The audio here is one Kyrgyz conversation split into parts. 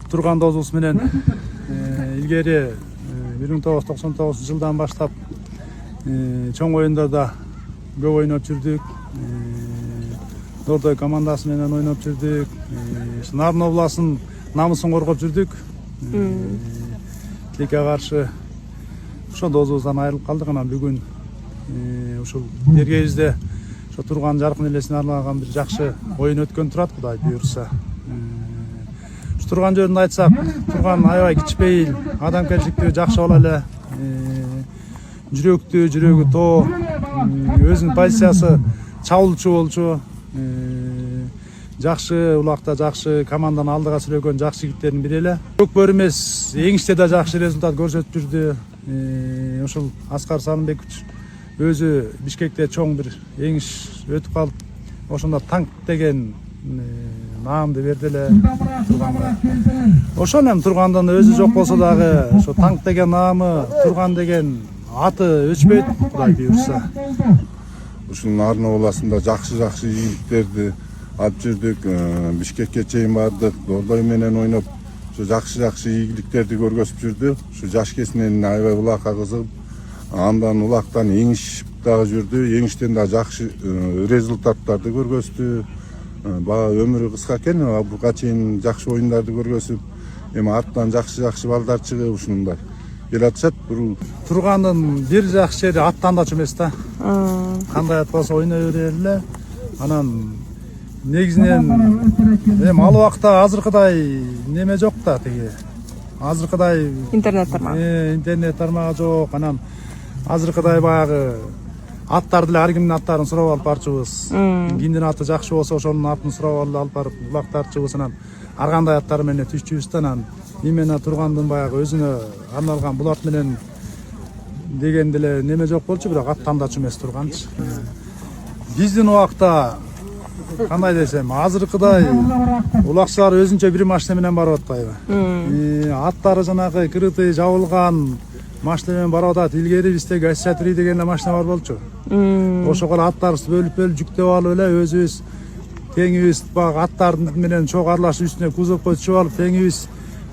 Турган досубуз менен илгери 1999 жылдан баштап чоң оюндарда көп ойноп жүрдүк. Дордой командасы менен ойноп жүрдүк. Нарын областынын намысын коргоп жүрдүк. Тилекке каршы ошо досубуздан айрылып калдык. Анан бүгүн ушул дергебизде ошо Турган жаркын элесине арналган бир жакшы оюн өткөн турат, Кудай буйрса. Турган жөнүндө айтсак, Турган аябай кичпейил, адамгерчиликтүү, жакшы бала эле. Жүрөктүү, жүрөгү тоо, өзүнүн позициясы чабуулчу болчу. Жакшы улакта, жакшы команданы алдыга сүрөгөн жакшы жигиттердин бири эле. Көкбөр эмес, эңиште да жакшы результат көрсөтүп жүрдү. Ошол Аскар Сарымбекович өзү Бишкекте чоң бир эңиш өтүп калып, ошондо танк деген наамды берди эле Турганга. Ошол эми Тургандын өзү жок болсо дагы ошо танк деген наамы, Турган деген аты өчпөйт, Кудай буйрса. Ушул Нарын областында жакшы ийгиликтерди алып жүрдүк. Бишкекке чейин бардык, Дордой менен ойноп, ошо жакшы ийгиликтерди көргөзүп жүрдү. Ушу жаш кезинен аябай улакка кызыгып, андан улактан эңиш дагы жүрдү. Эңиштен да жакшы результаттарды көргөздү. Баа өмүрү кыска экен, буга чейин жакшы оюндарды көргөзүп, эми артынан жакшы балдар чыгып ушундай келатышат. Тургандын бир жакшы жери аттандачу эмес да. Кандай ат болсо ойной берели эле. Анан негизинен эми ал убакта азыркыдай неме жок да, тиги азыркыдай интернет тармагы жок. Анан азыркыдай баягы аттарды эле ар кимдин аттарын сурап алып барчубуз. Кимдин аты жакшы болсо ошонун атын сурап алып барып улактарчыбыз. Анан ар кандай аттар менен түшчүбүз да. Анан именно Тургандын баягы өзүнө арналган булат менен деген деле неме жок болчу, бирок аттандачу эмес Турганчы. Биздин убакта кандай десем, азыркыдай улакчылар өзүнчө бир машина менен барып атпайбы. Аттары жанагы крытый жабылган машина менен барып атат. Илгери бизде ГАЗ-3 деген эле машина бар болчу. Ошого аттарыбызды бөлүп жүктөп алып эле өзүбүз теңибиз баягы аттардын менен чогуу аралашып үстүнө кузовко түшүп алып, теңибиз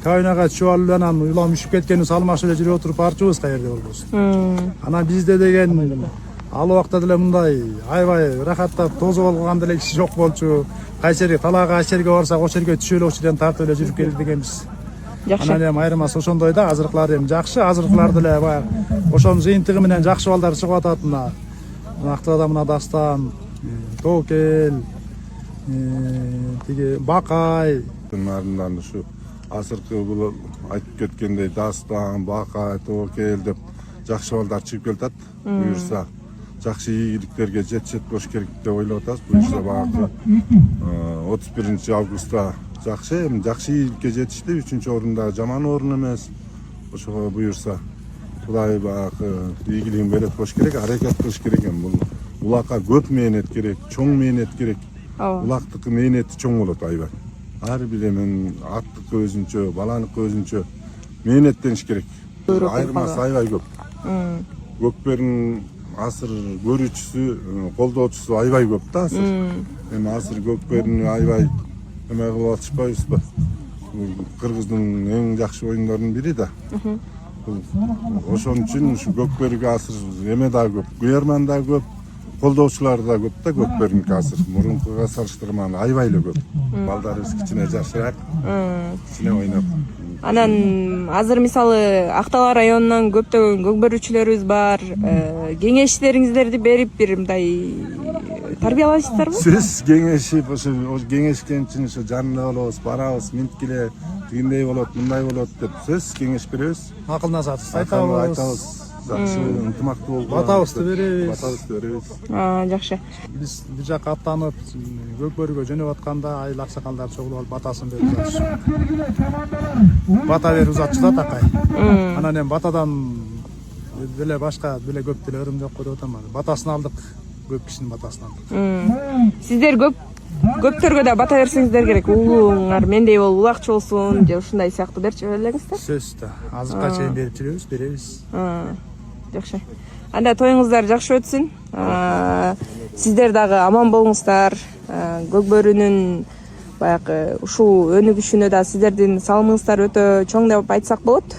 кабинага түшүп алып, анан улам үшүп кеткенибиз алмашып эле жүрүп отуруп барчубуз каерде болбосун. Анан бизде деген ал убакта деле мындай аябай рахаттап тозуп алган деле киши жок болчу. Кайсы талаага кайсы жерге барсак, ошол жерге түшүп эле ошол жерден тартып эле жүрүп келдик экенбиз. Анан эми айырмасы ошондой да, азыркылар эми жакшы, азыркылар деле баягы ошонун жыйынтыгы менен жакшы балдар чыгып атат. Мына Актыада мына Дастан, Тоокел, тиги Бакай. Нарындан ушу азыркы бул айтып кеткендей Дастан, Бакай, Тоокел деп жакшы балдар чыгып келатат. Буюрса жакшы ийгиликтерге жетишет болуш керек деп ойлоп атабыз. Буюрса баягы 31 августта жакшы ийгиликке жетишти. 3-орунда жаман орун эмес. Ошого буюрса Кудай баягы ийгилигин берет болуш керек, аракет кылыш керек экен. Бул улакка көп мээнет керек, чоң мээнет керек. Улактыкы мээнети чоң болот аябай. Ар бир эми аттыкы өзүнчө, баланыкы өзүнчө мээнеттениш керек. Айырмасы аябай көп. Көкбөрүн асыр көрүүчүсү, колдоочусу аябай көп да асыр. Эми асыр көкбөрүн аябай эме кылып атышпайбызбы? Кыргыздын эң жакшы оюндарынын бири да. Ошон үчүн ушу көкбөрүгө асыр эме да көп, куярман да көп, колдоочулар да көп да көкбөрүнкү асыр. Мурункуга салыштырмаганда аябай эле көп. Балдарыбыз кичине жашыраак, кичине ойноп. Анан азыр мисалы Актала районунан көптөгөн көкбөрүүчүлөрүбүз бар. Кеңештериңиздерди берип бир мындай тарбиялайсыздарбы? Сиз кеңешип, ошо кеңешкен үчүн ошо жанында болобуз, барабыз, минткиле тигиндей болот, мындай болот деп сөз кеңеш беребиз. Акылдашабыз, айтабыз. Жакшы ынтымактуу болуп батабызды беребиз. Батабызды беребиз. Жакшы. Биз бир жака аттанып көкбөрүгө жөнөп атканда айыл аксакалдар чогулуп алып батасын берип жатышты. Бата берип узатчу да такай. Анан эми батадан деле башка деле көп деле ырым жок деп атам. Батасын алдык, көп кишинин батасын алдык. Сиздер көптөргө да бата берсеңиздер керек. Уулуңар мендей болуп улакчы болсун, же ушундай сыяктуу берчү элеңиздер? Сөз да. Азыркка чейин берип жүрөбүз, беребиз. Жакшы. Анда тоюңуздар жакшы өтсүн. Сиздер дагы аман болуңуздар. Көкбөрүнүн баягы ушул өнүгүшүнө да сиздердин салымыңыздар өтө чоң деп айтсак болот.